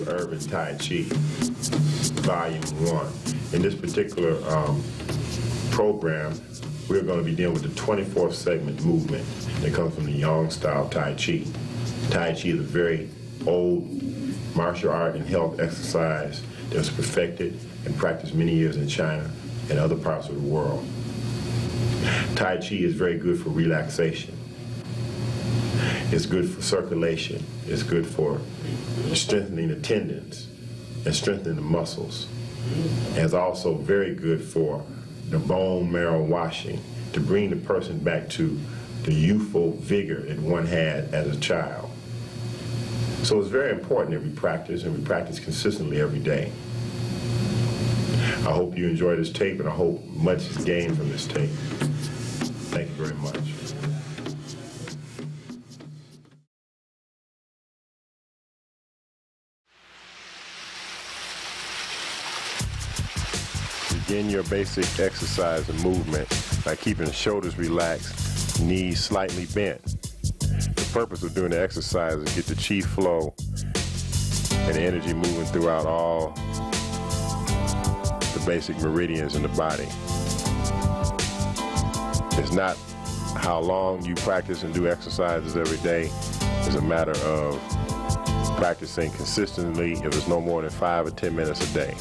Urban Tai Chi, Volume 1. In this particular program, we're going to be dealing with the 24th segment movement that comes from the Yang style Tai Chi. Tai Chi is a very old martial art and health exercise that was perfected and practiced many years in China and other parts of the world. Tai Chi is very good for relaxation. It's good for circulation. It's good for strengthening the tendons and strengthening the muscles. And it's also very good for the bone marrow washing, to bring the person back to the youthful vigor that one had as a child. So it's very important that we practice, and we practice consistently every day. I hope you enjoy this tape, and I hope much is gained from this tape. Thank you very much. Begin your basic exercise and movement by keeping the shoulders relaxed, knees slightly bent. The purpose of doing the exercise is to get the chi flow and the energy moving throughout all the basic meridians in the body. It's not how long you practice and do exercises every day. It's a matter of practicing consistently if it's no more than 5 or 10 minutes a day.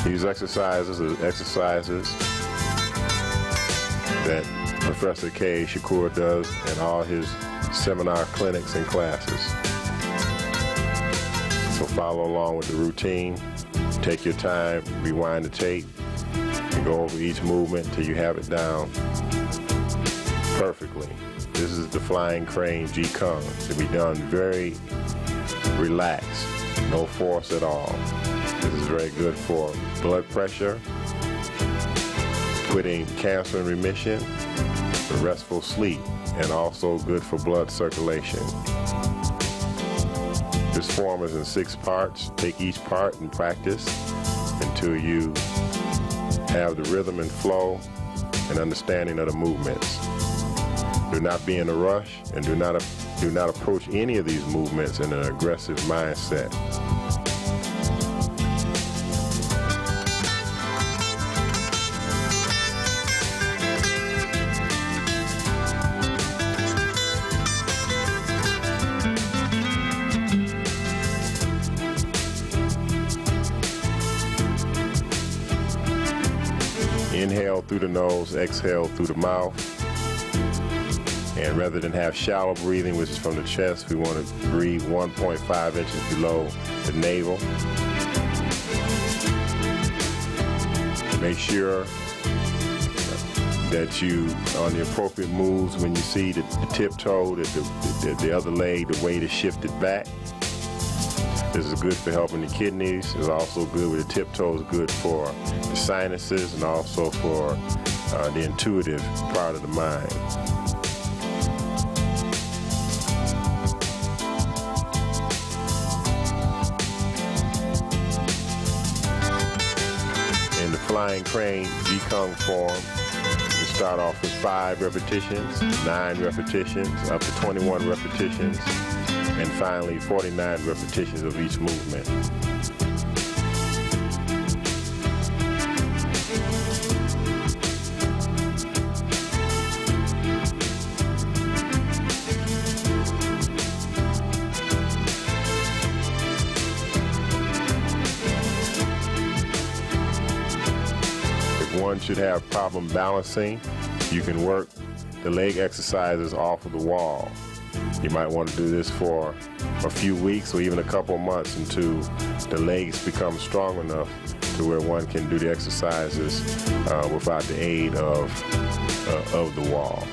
These exercises are exercises that Professor Shakoor does in all his seminar clinics and classes. So follow along with the routine. Take your time, rewind the tape, and go over each movement until you have it down perfectly. This is the flying crane qi-gong to be done very relaxed, no force at all. This is very good for blood pressure, putting cancer in remission, for restful sleep, and also good for blood circulation. This form is in 6 parts. Take each part and practice until you have the rhythm and flow and understanding of the movements. Do not be in a rush, and do not approach any of these movements in an aggressive mindset. Inhale through the nose, exhale through the mouth. And rather than have shallow breathing, which is from the chest, we want to breathe 1.5 inches below the navel. Make sure that you, on the appropriate moves, when you see the tiptoe, the other leg, the weight is shifted back. This is good for helping the kidneys. It's also good with the tiptoes, good for the sinuses, and also for the intuitive part of the mind. In the flying crane qi-gong form, you start off with 5 repetitions, 9 repetitions, up to 21 repetitions, and finally 49 repetitions of each movement. If one should have problem balancing, you can work the leg exercises off of the wall. You might want to do this for a few weeks or even a couple of months until the legs become strong enough to where one can do the exercises without the aid of the wall.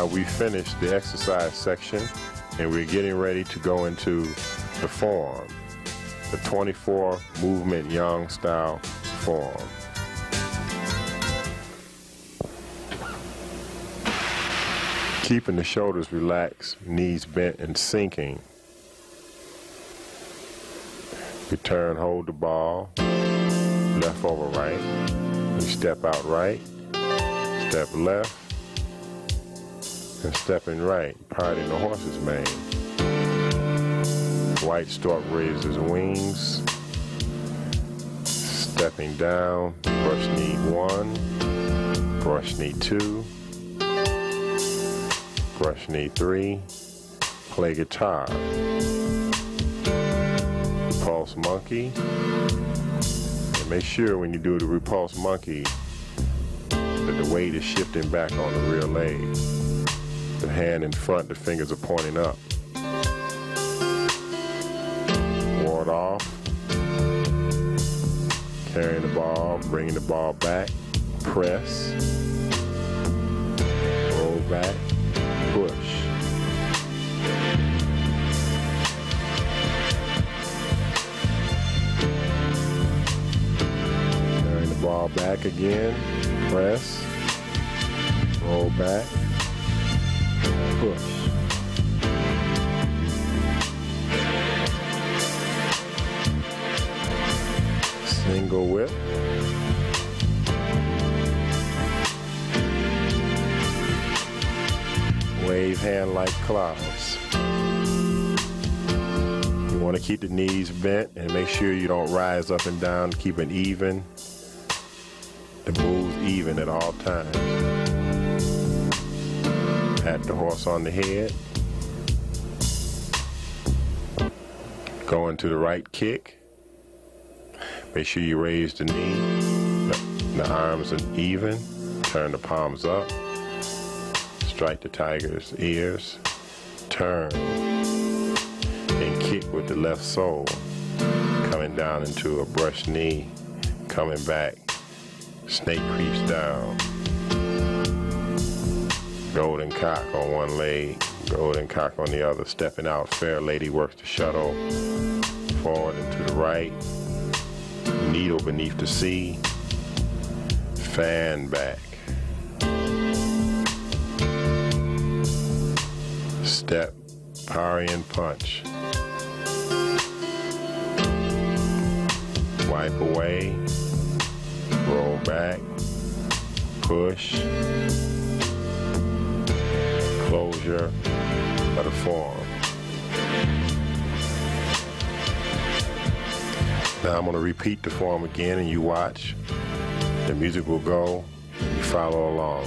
Now we finished the exercise section and we're getting ready to go into the form, the 24 movement yang style form. Keeping the shoulders relaxed, knees bent and sinking. Return, hold the ball, left over right. You step out right, step left, and stepping right, parting the horse's mane. White stork raises wings, stepping down, brush knee 1, brush knee 2, brush knee 3, play guitar. Repulse monkey. And make sure when you do the repulse monkey that the weight is shifting back on the rear leg. The hand in front, the fingers are pointing up. Ward off. Carrying the ball, bringing the ball back. Press. Roll back. Push. Carrying the ball back again. Press. Roll back. Push. Single whip. Wave hand like clouds. You want to keep the knees bent and make sure you don't rise up and down, keep it even. The move's even at all times. Pat the horse on the head. Go into the right kick. Make sure you raise the knee. The arms are even. Turn the palms up. Strike the tiger's ears. Turn. And kick with the left sole. Coming down into a brush knee. Coming back. Snake creeps down. Golden cock on one leg, golden cock on the other. Stepping out, fair lady works the shuttle. Forward and to the right. Needle beneath the sea. Fan back. Step, parry and punch. Wipe away. Roll back. Push. Closure of the form. Now I'm going to repeat the form again and you watch. The music will go and you follow along.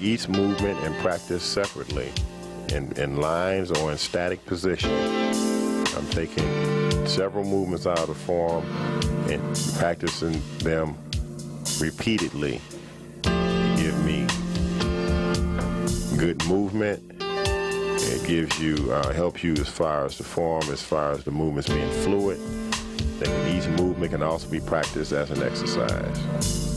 Take each movement and practice separately, in lines or in static position. I'm taking several movements out of the form and practicing them repeatedly. Give me good movement. It gives you, helps you as far as the form, as far as the movements being fluid. Then each movement can also be practiced as an exercise.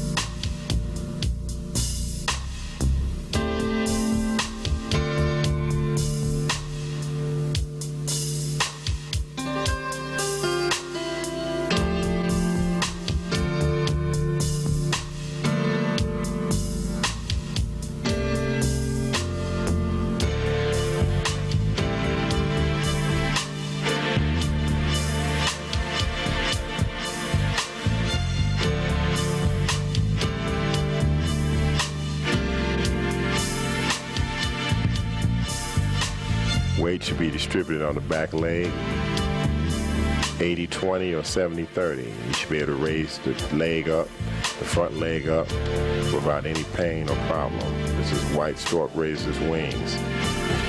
Weight should be distributed on the back leg, 80-20 or 70-30. You should be able to raise the leg up, the front leg up, without any pain or problem. This is white stork raises wings.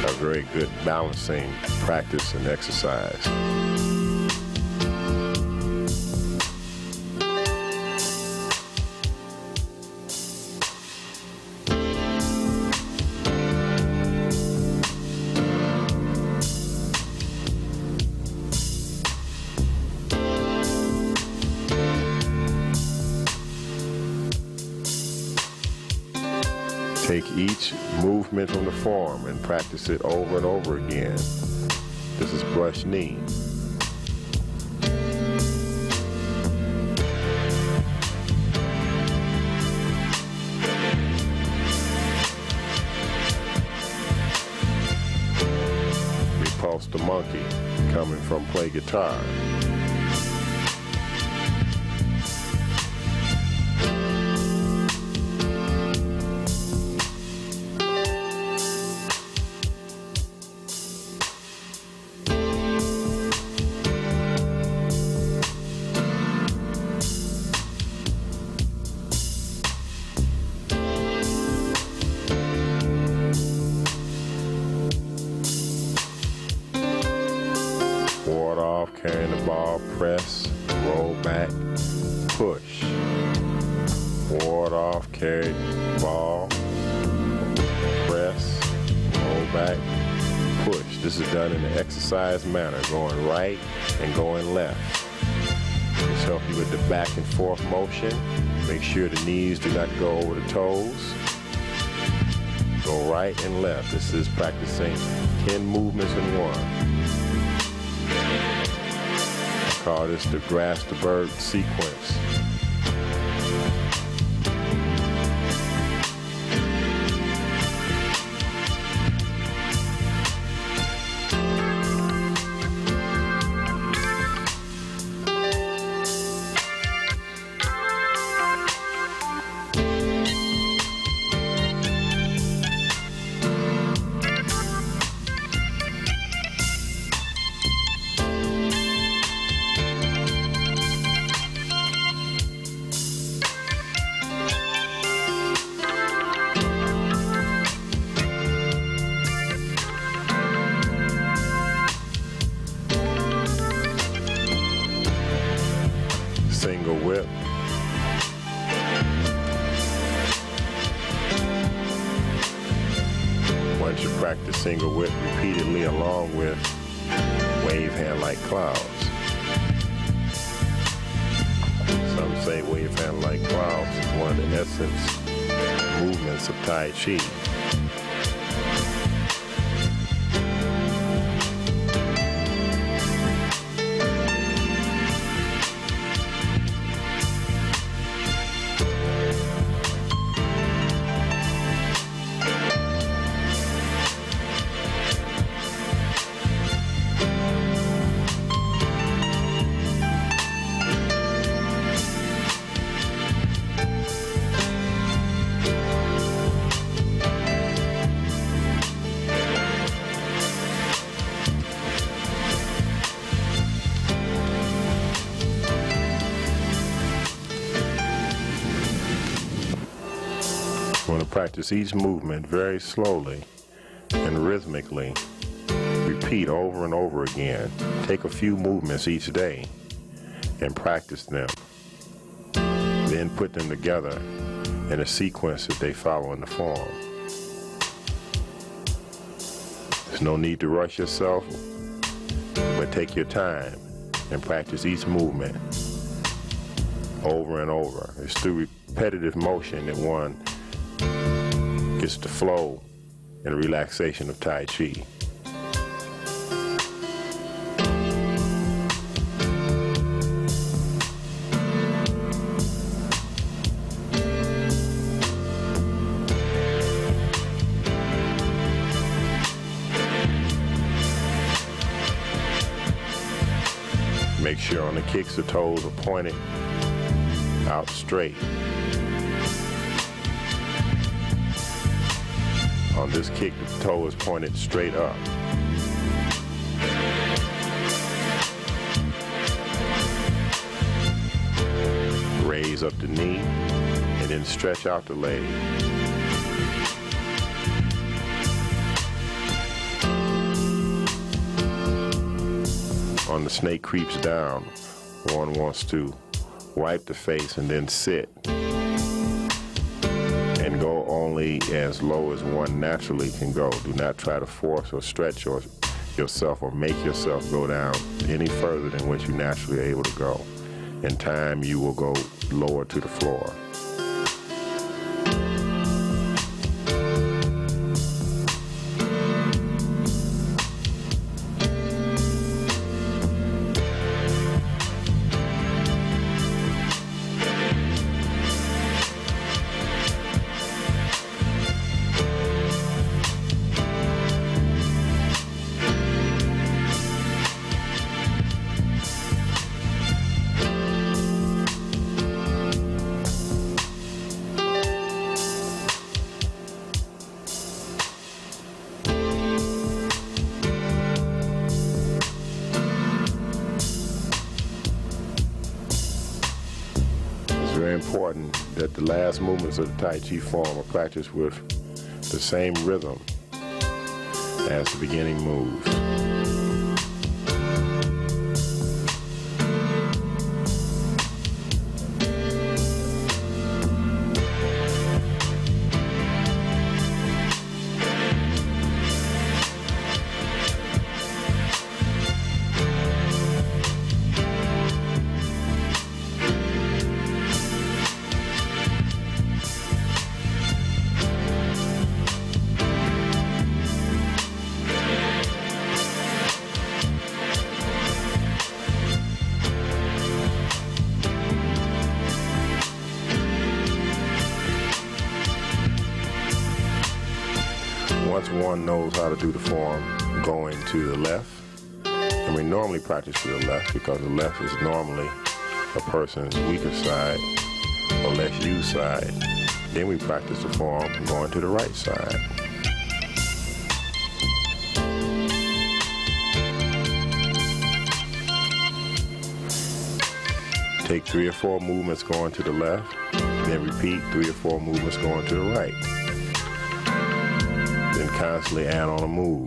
A very good balancing practice and exercise. Take each movement from the form and practice it over and over again. This is brush knee. Repulse the monkey, coming from play guitar. Ward off, carrying the ball, press, roll back, push. Ward off, carry the ball, press, roll back, push. This is done in an exercise manner, going right and going left. This helps you with the back and forth motion. Make sure the knees do not go over the toes. Go right and left. This is practicing 10 movements in one. I call this the grass to bird sequence. Single whip. Once you practice single whip repeatedly along with wave hand like clouds. Some say wave hand like clouds is one of the essence movements of Tai Chi. Practice each movement very slowly and rhythmically. Repeat over and over again. Take a few movements each day and practice them. Then put them together in a sequence that they follow in the form. There's no need to rush yourself, but take your time and practice each movement over and over. It's through repetitive motion that one gets the flow and relaxation of Tai Chi. Make sure on the kicks the toes are pointed out straight. On this kick, the toe is pointed straight up. Raise up the knee and then stretch out the leg. On the snake creeps down, one wants to wipe the face and then sit and go only as low as one naturally can go. Do not try to force or stretch yourself or make yourself go down any further than what you naturally are able to go. In time, you will go lower to the floor. Important that the last movements of the Tai Chi form are practiced with the same rhythm as the beginning moves. Once one knows how to do the form going to the left, and we normally practice to the left because the left is normally a person's weaker side or less used side, then we practice the form going to the right side. Take 3 or 4 movements going to the left, then repeat 3 or 4 movements going to the right. Then constantly add on a move.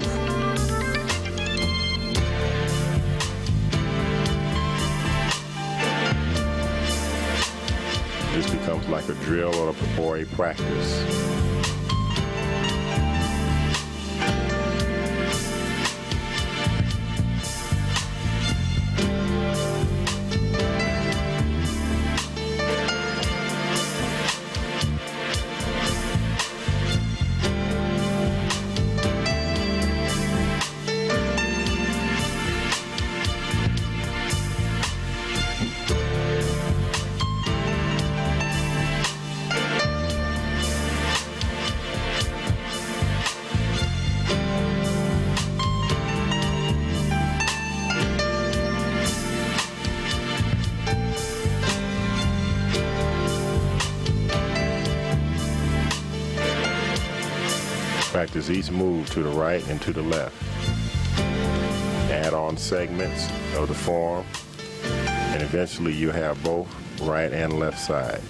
This becomes like a drill or a practice. Practice each move to the right and to the left. Add on segments of the form, and eventually you have both right and left side.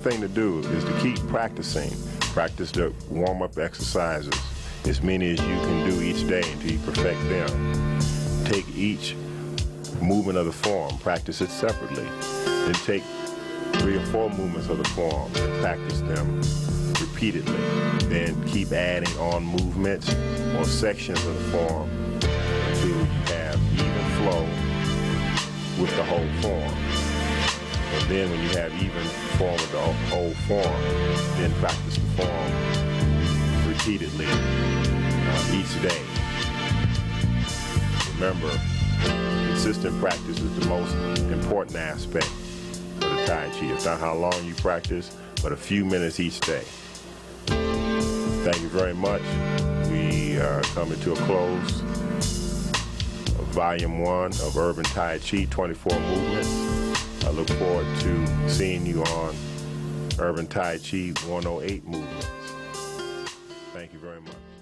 thing to do is to keep practicing. Practice the warm-up exercises, as many as you can do each day until you perfect them. Take each movement of the form, practice it separately. Then take 3 or 4 movements of the form and practice them repeatedly. Then keep adding on movements or sections of the form until you have even flow with the whole form. And then when you have even form with the whole form, then practice the form repeatedly each day. Remember, consistent practice is the most important aspect of the Tai Chi. It's not how long you practice, but a few minutes each day. Thank you very much. We are coming to a close of Volume 1 of Urban Tai Chi, 24 movements. I look forward to seeing you on Urban Tai Chi 108 movements. Thank you very much.